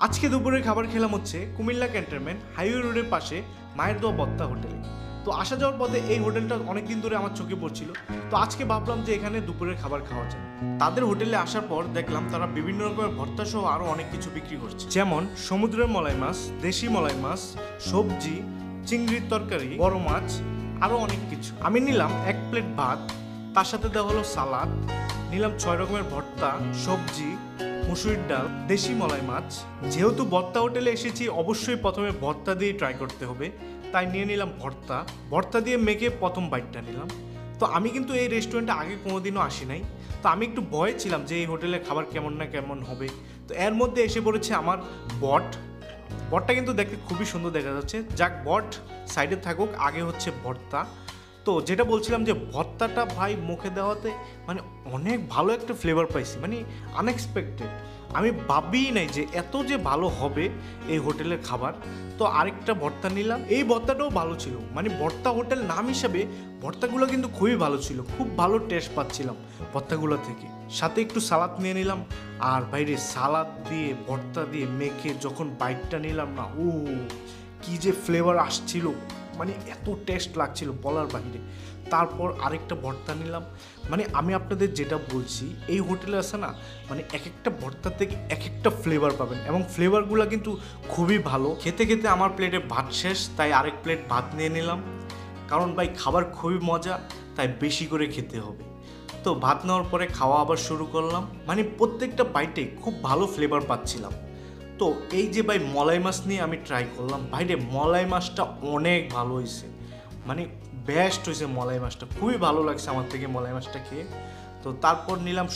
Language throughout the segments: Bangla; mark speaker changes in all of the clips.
Speaker 1: আজকে দুপুরের খাবার খেলাম হচ্ছে কুমিল্লা ক্যান্টনমেন্ট হাইওয়ে রোডের পাশে মায়ের দোয়া বত্তা হোটেলে। তো আসা যাওয়ার পথে এই হোটেলটা অনেকদিন ধরে আমার চোখে পড়ছিল। তো আজকে ভাবলাম যে এখানে দুপুরের খাবার খাওয়া যায়। তাদের হোটেলে আসার পর দেখলাম তারা বিভিন্ন রকমের ভর্তা সহ আরও অনেক কিছু বিক্রি করছে, যেমন সমুদ্রের মলাই মাছ, দেশি মলাই মাছ, সবজি, চিংড়ির তরকারি, বড় মাছ, আরও অনেক কিছু। আমি নিলাম 1 প্লেট ভাত, তার সাথে দেওয়া হলো সালাদ, নিলাম 6 রকমের ভর্তা, সবজি, মুসুরির ডাল, দেশি মলাই মাছ। যেহেতু ভর্তা হোটেলে এসেছি অবশ্যই প্রথমে ভর্তা দিয়ে ট্রাই করতে হবে, তাই নিয়ে নিলাম ভর্তা দিয়ে মেখে প্রথম বাইটটা নিলাম। তো আমি কিন্তু এই রেস্টুরেন্টে আগে কোনোদিনও আসি নাই, তো আমি একটু ভয়ে ছিলাম যে এই হোটেলের খাবার কেমন না কেমন হবে। তো এর মধ্যে এসে পড়েছে আমার বটটা কিন্তু দেখতে খুবই সুন্দর দেখা যাচ্ছে। যাক, বট সাইডে থাকুক, আগে হচ্ছে ভর্তা। তো যেটা বলছিলাম যে ভর্তাটা ভাই মুখে দেওয়াতে মানে অনেক ভালো একটা ফ্লেভার পাইছি, মানে আনএক্সপেক্টেড। আমি ভাবিই নাই যে এত যে ভালো হবে এই হোটেলের খাবার। তো আরেকটা ভর্তা নিলাম, এই ভর্তাটাও ভালো ছিল, মানে ভর্তা হোটেল নাম হিসাবে ভর্তাগুলো কিন্তু খুবই ভালো ছিল, খুব ভালো টেস্ট পাচ্ছিলাম ভর্তাগুলো থেকে। সাথে একটু সালাদ নিয়ে নিলাম, আর বাইরে সালাদ দিয়ে ভর্তা দিয়ে মেখে যখন বাইটটা নিলাম না, ও কি যে ফ্লেভার আসছিল, মানে এত টেস্ট লাগছিল বলার বাইরে। তারপর আরেকটা ভর্তা নিলাম। মানে আমি আপনাদের যেটা বলছি, এই হোটেলে আছে না, মানে এক একটা ভর্তা থেকে এক একটা ফ্লেভার পাবেন, এবং ফ্লেভারগুলো কিন্তু খুবই ভালো। খেতে খেতে আমার প্লেটে ভাত শেষ, তাই আরেক প্লেট ভাত নিয়ে নিলাম, কারণ ভাই খাবার খুবই মজা, তাই বেশি করে খেতে হবে। তো ভাত নেওয়ার পরে খাওয়া আবার শুরু করলাম, মানে প্রত্যেকটা বাইটে খুব ভালো ফ্লেভার পাচ্ছিলাম। তো এই যে ভাই মলাই মাছ নিয়ে আমি ট্রাই করলাম, ভাইরে মলাই মাছটা অনেক ভালো হয়েছে, মানে বেস্ট হয়েছে মলাই মাছটা, খুবই ভালো লাগছে আমার থেকে মলাই মাছটা খেয়ে। তো তারপর নিলাম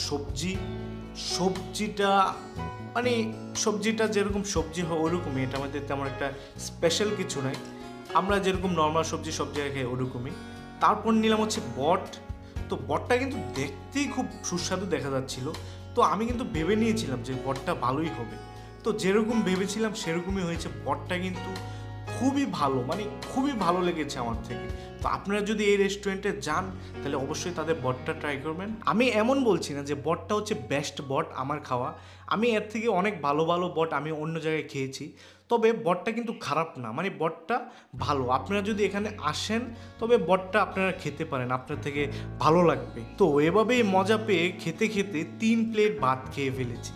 Speaker 1: সবজিটা, মানে সবজিটা যেরকম সবজি হয় ওরকমই, এটা আমাদের তেমন একটা স্পেশাল কিছু নাই, আমরা যেরকম নর্মাল সবজি সব জায়গায় খাই ওরকমই। তারপর নিলাম হচ্ছে তো বটটা কিন্তু দেখতেই খুব সুস্বাদু দেখা যাচ্ছিল। তো আমি কিন্তু ভেবে নিয়েছিলাম যে বটটা ভালোই হবে, তো যেরকম ভেবেছিলাম সেরকমই হয়েছে। বটটা কিন্তু খুবই ভালো, মানে খুবই ভালো লেগেছে আমার থেকে। তো আপনারা যদি এই রেস্টুরেন্টে যান তাহলে অবশ্যই তাদের বটটা ট্রাই করবেন। আমি এমন বলছি না যে বটটা হচ্ছে বেস্ট বট আমার খাওয়া, আমি এর থেকে অনেক ভালো ভালো বট আমি অন্য জায়গায় খেয়েছি, তবে বটটা কিন্তু খারাপ না, মানে বটটা ভালো। আপনারা যদি এখানে আসেন তবে বটটা আপনারা খেতে পারেন, আপনার থেকে ভালো লাগবে। তো এভাবেই মজা পেয়ে খেতে খেতে 3 প্লেট ভাত খেয়ে ফেলেছি,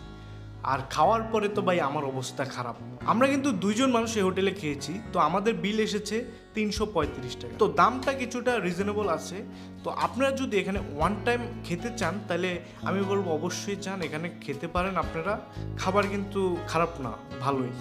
Speaker 1: আর খাওয়ার পরে তো ভাই আমার অবস্থা খারাপ। আমরা কিন্তু 2জন মানুষ এই হোটেলে খেয়েছি, তো আমাদের বিল এসেছে 335 টাকা। তো দামটা কিছুটা রিজনেবল আছে। তো আপনারা যদি এখানে ওয়ান টাইম খেতে চান তাহলে আমি বলবো অবশ্যই চান, এখানে খেতে পারেন আপনারা। খাবার কিন্তু খারাপ না, ভালোই।